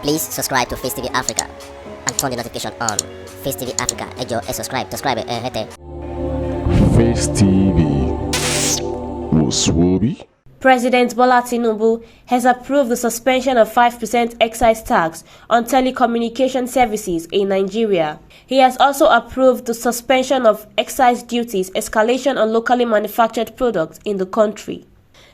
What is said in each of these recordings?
Please subscribe to Facetv Africa and turn the notification on. Facetv Africa, ẹ jọ̀ọ́, subscribe, hete. Face TV was Swoby. President Bola Tinubu has approved the suspension of 5% excise tax on telecommunication services in Nigeria. He has also approved the suspension of excise duties escalation on locally manufactured products in the country.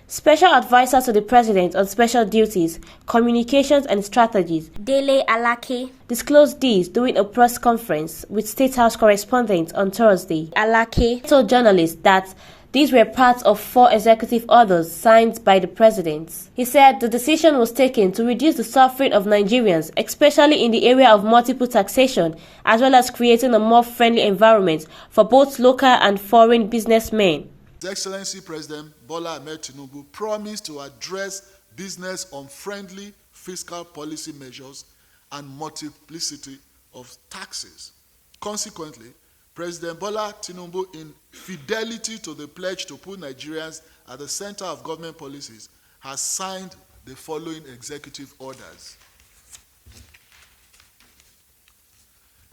Special Advisor to the President on Special Duties, Communications and Strategies, Dele Alake, disclosed this during a press conference with State House correspondents on Thursday. Alake told journalists that these were part of 4 executive orders signed by the President. He said the decision was taken to reduce the suffering of Nigerians, especially in the area of multiple taxation, as well as creating a more friendly environment for both local and foreign businessmen. His Excellency President Bola Ahmed Tinubu promised to address business unfriendly fiscal policy measures and multiplicity of taxes. Consequently, President Bola Tinubu, in fidelity to the pledge to put Nigerians at the center of government policies, has signed the following executive orders.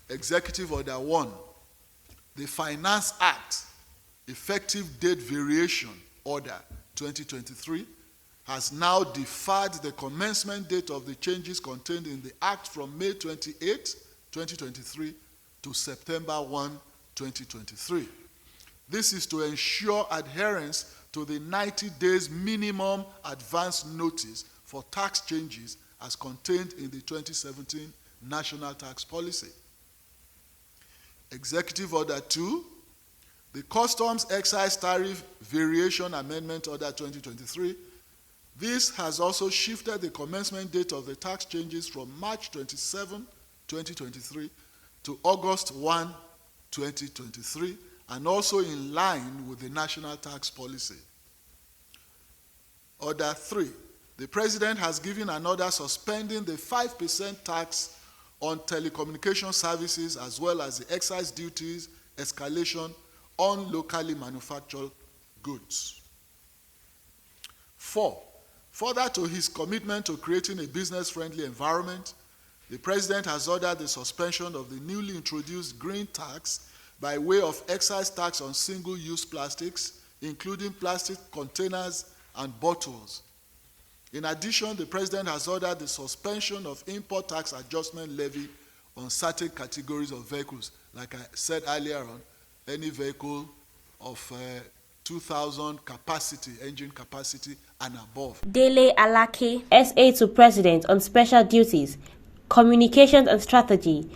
Executive Order 1, the Finance Act, Effective Date Variation Order 2023, has now deferred the commencement date of the changes contained in the Act from May 28, 2023 to September 1, 2023. This is to ensure adherence to the 90 days minimum advance notice for tax changes as contained in the 2017 National Tax Policy. Executive Order 2, the Customs Excise Tariff Variation Amendment Order 2023. This has also shifted the commencement date of the tax changes from March 27, 2023 to August 1, 2023, and also in line with the National Tax Policy. Order 3, the President has given an order suspending the 5% tax on telecommunication services as well as the excise duties escalation on locally manufactured goods. 4, further to his commitment to creating a business-friendly environment, the President has ordered the suspension of the newly introduced green tax by way of excise tax on single-use plastics, including plastic containers and bottles. In addition, the President has ordered the suspension of import tax adjustment levy on certain categories of vehicles. Like I said earlier on, any vehicle of 2,000 capacity, engine capacity and above. Dele Alake, SA to President on Special Duties, Communications and Strategy.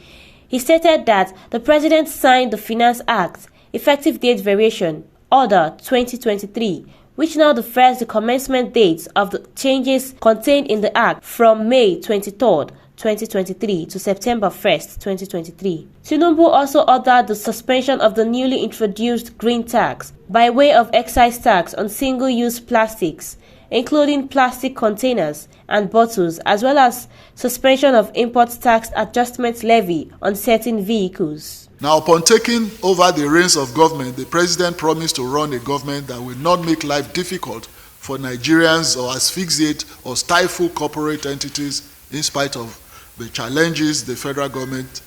He stated that the President signed the Finance Act, Effective Date Variation, Order 2023, which now defers the commencement dates of the changes contained in the Act from May 23rd, 2023 to September 1st, 2023. Tinubu also ordered the suspension of the newly introduced green tax by way of excise tax on single-use plastics, including plastic containers and bottles, as well as suspension of import tax adjustment levy on certain vehicles. Now, upon taking over the reins of government, the President promised to run a government that will not make life difficult for Nigerians or asphyxiate or stifle corporate entities in spite of the challenges the federal government,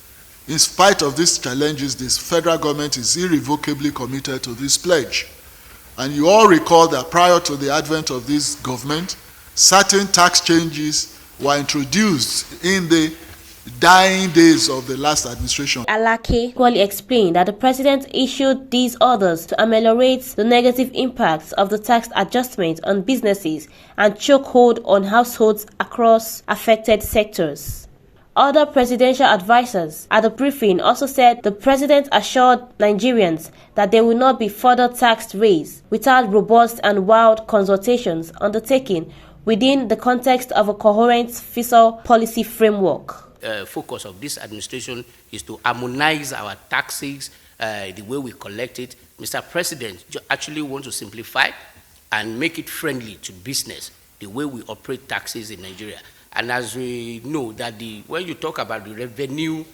in spite of these challenges, this federal government is irrevocably committed to this pledge. And you all recall that prior to the advent of this government, certain tax changes were introduced in the dying days of the last administration. Alake equally explained that the President issued these orders to ameliorate the negative impacts of the tax adjustment on businesses and chokehold on households across affected sectors. Other presidential advisors at the briefing also said the President assured Nigerians that there will not be further tax raises without robust and wild consultations undertaken within the context of a coherent fiscal policy framework. Focus of this administration is to harmonize our taxes, the way we collect it. Mr. President actually wants to simplify and make it friendly to business, the way we operate taxes in Nigeria. And as we know that when you talk about the revenue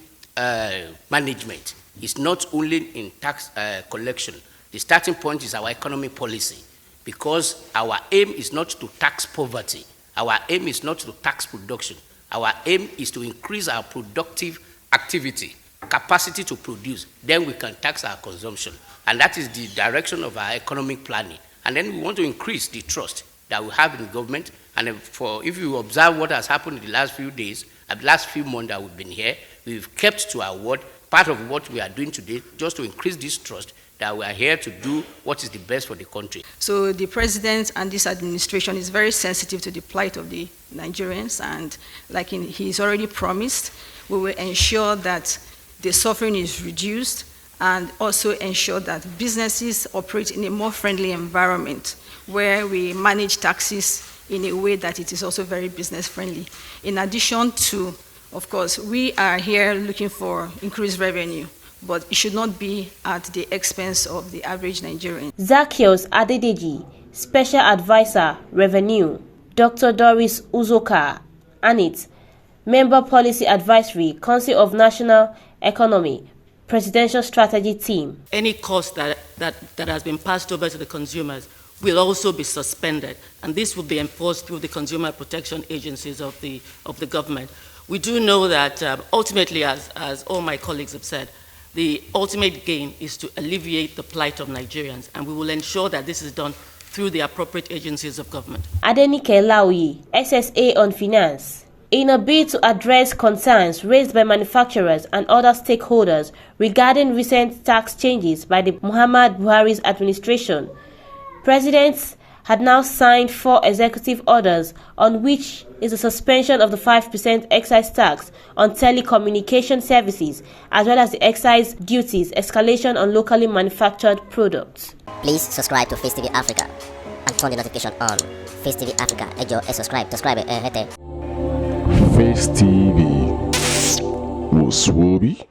management, it's not only in tax collection. The starting point is our economic policy, because our aim is not to tax poverty. Our aim is not to tax production. Our aim is to increase our productive activity, capacity to produce. Then we can tax our consumption. And that is the direction of our economic planning. And then we want to increase the trust that we have in government. And if you observe what has happened in the last few days, the last few months that we've been here, we've kept to our word. Part of what we are doing today, just to increase this trust, that we are here to do what is the best for the country. So the president and this administration is very sensitive to the plight of the Nigerians, and like he's already promised, we will ensure that the suffering is reduced and also ensure that businesses operate in a more friendly environment where we manage taxes in a way that it is also very business friendly. In addition to, of course, we are here looking for increased revenue, but it should not be at the expense of the average Nigerian. Zacchaeus Adedeji, Special Advisor, Revenue. Dr. Doris Uzoka, ANIT, Member Policy Advisory, Council of National Economy, Presidential Strategy Team. Any cost that has been passed over to the consumers will also be suspended, and this will be enforced through the consumer protection agencies of the government. We do know that ultimately, as all my colleagues have said, the ultimate gain is to alleviate the plight of Nigerians, and we will ensure that this is done through the appropriate agencies of government. Adenike Laoyi, SSA on Finance. In a bid to address concerns raised by manufacturers and other stakeholders regarding recent tax changes by the Muhammad Buhari's administration, presidents had now signed 4 executive orders, on which is the suspension of the 5% excise tax on telecommunication services, as well as the excise duties escalation on locally manufactured products. Please subscribe to Face TV Africa and turn the notification on. Face TV Africa, subscribe, Face TV was Swoby.